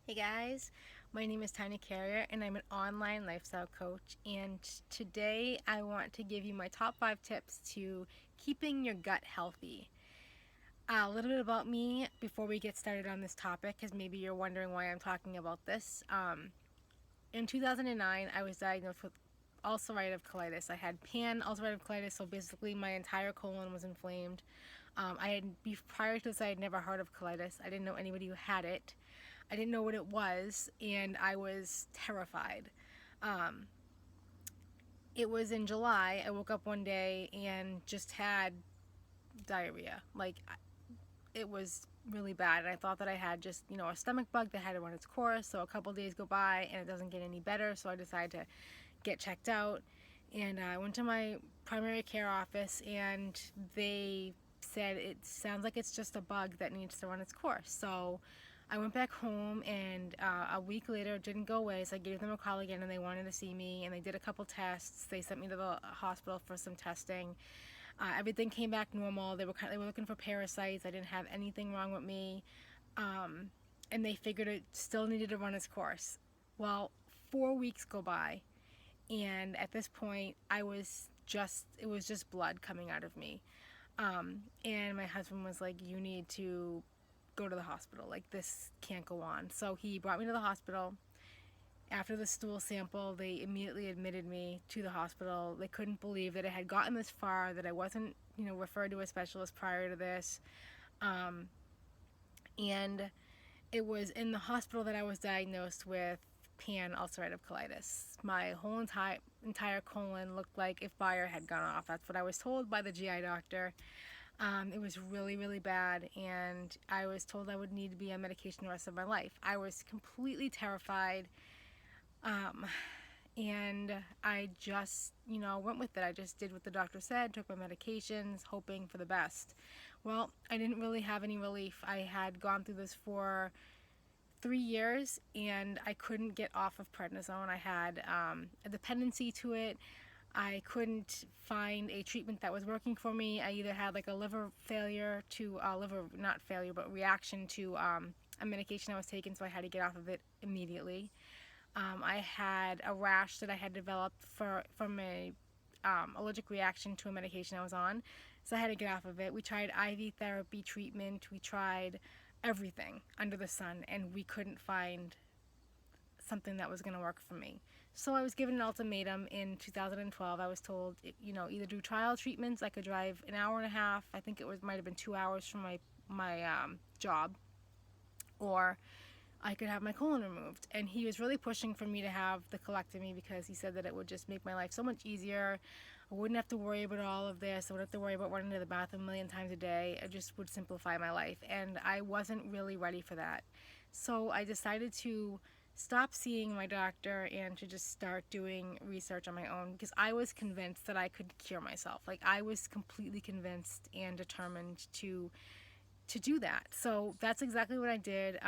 Hey guys, my name is Tanya Carrier and I'm an online lifestyle coach. And today I want to give you my top 5 tips to keeping your gut healthy. A little bit about me before we get started on this topic, because maybe you're wondering why I'm talking about this. In 2009, I was diagnosed with ulcerative colitis. I had pan ulcerative colitis, so basically my entire colon was inflamed. Prior to this, I had never heard of colitis. I didn't know anybody who had it. I didn't know what it was, and I was terrified. Um, it was in July. I woke up one day and just had diarrhea. It was really bad. And I thought that I had just, a stomach bug that had to run its course. So a couple days go by and it doesn't get any better. So I decided to get checked out. And I went to my primary care office and they said it sounds like it's just a bug that needs to run its course. So I went back home and a week later it didn't go away. So I gave them a call again and they wanted to see me and they did a couple tests. They sent me to the hospital for some testing. Everything came back normal. They were looking for parasites. I didn't have anything wrong with me, and they figured it still needed to run its course. Well, 4 weeks go by, and at this point, it was just blood coming out of me. And my husband was like, "You need to go to the hospital. Like this can't go on." So he brought me to the hospital. After the stool sample, they immediately admitted me to the hospital. They couldn't believe that it had gotten this far, that I wasn't, referred to a specialist prior to this. Um, and it was in the hospital that I was diagnosed with pan ulcerative colitis. My whole entire colon looked like if fire had gone off. That's what I was told by the GI doctor. It was really, really bad, and I was told I would need to be on medication the rest of my life. I was completely terrified. Um, and I just, went with it. I just did what the doctor said, took my medications, hoping for the best. Well, I didn't really have any relief. I had gone through this for 3 years and I couldn't get off of prednisone. I had a dependency to it. I couldn't find a treatment that was working for me. I either had like a liver failure to liver not failure but reaction to a medication I was taking, so I had to get off of it immediately. I had a rash that I had developed from a allergic reaction to a medication I was on, so I had to get off of it. We tried IV therapy treatment. We tried everything under the sun, and we couldn't find something that was going to work for me. So I was given an ultimatum in 2012. I was told, either do trial treatments. I could drive an hour and a half. I think it was might have been 2 hours from my job, or I could have my colon removed. And he was really pushing for me to have the colectomy because he said that it would just make my life so much easier. I wouldn't have to worry about all of this. I wouldn't have to worry about running to the bathroom a million times a day. It just would simplify my life. And I wasn't really ready for that. So I decided to stop seeing my doctor and to just start doing research on my own because I was convinced that I could cure myself. Like I was completely convinced and determined to do that. So that's exactly what I did.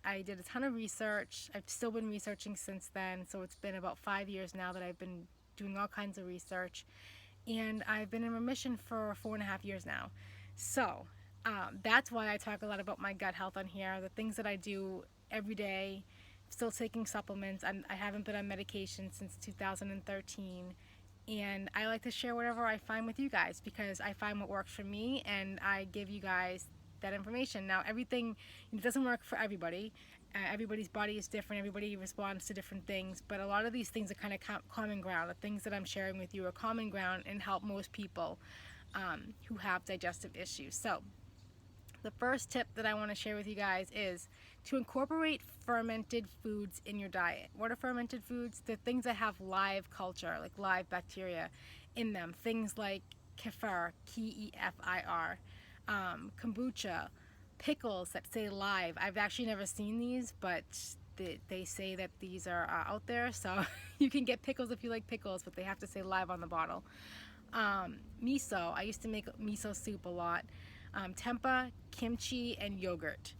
I did a ton of research. I've still been researching since then. So it's been about 5 years now that I've been doing all kinds of research. And I've been in remission for 4.5 years now. So that's why I talk a lot about my gut health on here, the things that I do every day. Still taking supplements. I haven't been on medication since 2013. And I like to share whatever I find with you guys because I find what works for me and I give you guys that information. Now, everything it doesn't work for everybody. Everybody's body is different. Everybody responds to different things. But a lot of these things are kind of common ground. The things that I'm sharing with you are common ground and help most people who have digestive issues. So, the first tip that I want to share with you guys is to incorporate fermented foods in your diet. What are fermented foods? They're things that have live culture, like live bacteria in them. Things like kefir, Kefir, kombucha, pickles that say live. I've actually never seen these, but they say that these are out there. So you can get pickles if you like pickles, but they have to say live on the bottle. Miso. I used to make miso soup a lot. Tempeh, kimchi, and yogurt.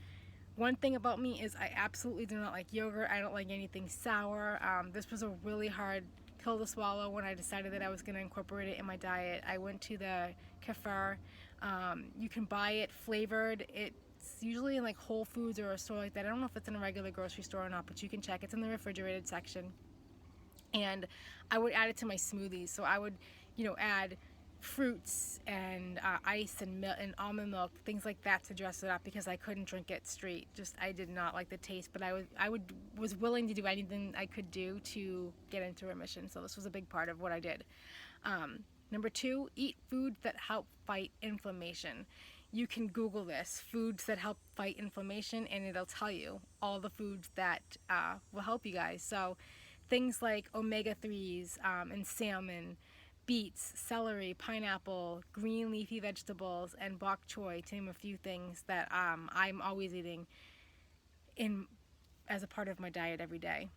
One thing about me is I absolutely do not like yogurt. I don't like anything sour. This was a really hard pill to swallow when I decided that I was going to incorporate it in my diet. I went to the kefir. You can buy it flavored. It's It's usually in like Whole Foods or a store like that. I don't know if it's in a regular grocery store or not, but you can check. It's in the refrigerated section. And I would add it to my smoothies. So I would, add fruits and ice and milk and almond milk, things like that to dress it up because I couldn't drink it straight. Just I did not like the taste, but I was willing to do anything I could do to get into remission. So this was a big part of what I did. Number two, eat foods that help fight inflammation. You can Google this, foods that help fight inflammation, and it'll tell you all the foods that will help you guys. So things like omega-3s and salmon, beets, celery, pineapple, green leafy vegetables, and bok choy, to name a few things that I'm always eating in as a part of my diet every day.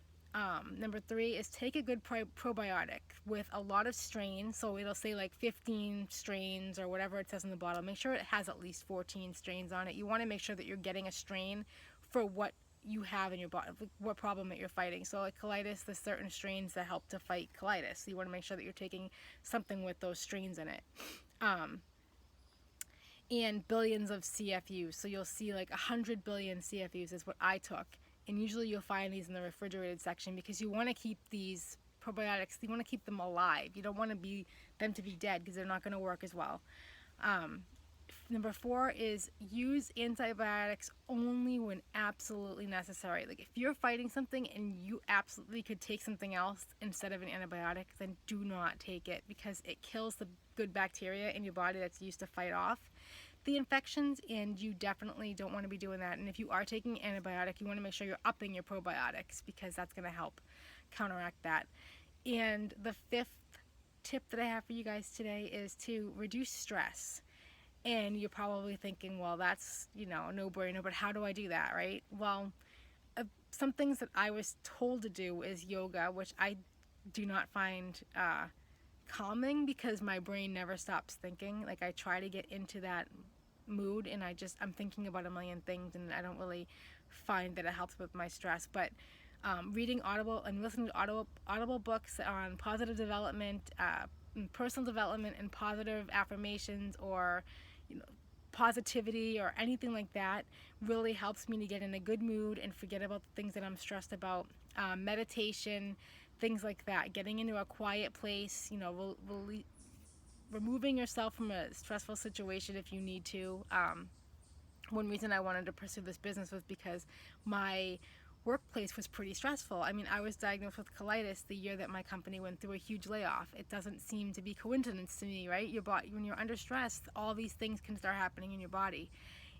Number three is take a good probiotic with a lot of strains. So it'll say like 15 strains or whatever it says in the bottle. Make sure it has at least 14 strains on it. You want to make sure that you're getting a strain for what you have in your body, what problem that you're fighting. So like colitis, there's certain strains that help to fight colitis. So you want to make sure that you're taking something with those strains in it. And billions of CFUs. So you'll see like 100 billion CFUs is what I took. And usually you'll find these in the refrigerated section because you want to keep these probiotics, you want to keep them alive. You don't want them to be dead because they're not going to work as well. Number four is use antibiotics only when absolutely necessary. Like if you're fighting something and you absolutely could take something else instead of an antibiotic, then do not take it because it kills the good bacteria in your body that's used to fight off the infections, and you definitely don't want to be doing that. And if you are taking antibiotic, you want to make sure you're upping your probiotics because that's going to help counteract that. And the fifth tip that I have for you guys today is to reduce stress. And you're probably thinking, well, that's, a no-brainer, but how do I do that, right? Well, some things that I was told to do is yoga, which I do not find calming because my brain never stops thinking. Like I try to get into that mood and I'm thinking about a million things and I don't really find that it helps with my stress. But reading audible and listening to audible books on positive development, personal development, and positive affirmations, or positivity or anything like that really helps me to get in a good mood and forget about the things that I'm stressed about. Meditation, things like that, getting into a quiet place, removing yourself from a stressful situation if you need to. One reason I wanted to pursue this business was because my workplace was pretty stressful. I mean, I was diagnosed with colitis the year that my company went through a huge layoff. It doesn't seem to be coincidence to me, right? Your body, when you're under stress, all these things can start happening in your body.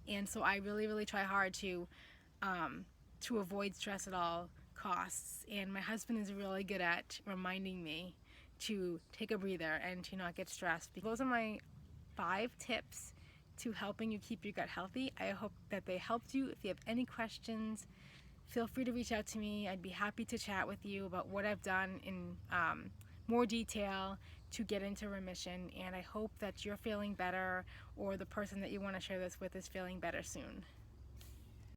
And so I really, really try hard to avoid stress at all costs. And my husband is really good at reminding me to take a breather and to not get stressed. Those are my 5 tips to helping you keep your gut healthy. I hope that they helped you. If you have any questions, feel free to reach out to me. I'd be happy to chat with you about what I've done in more detail to get into remission. And I hope that you're feeling better, or the person that you want to share this with is feeling better soon.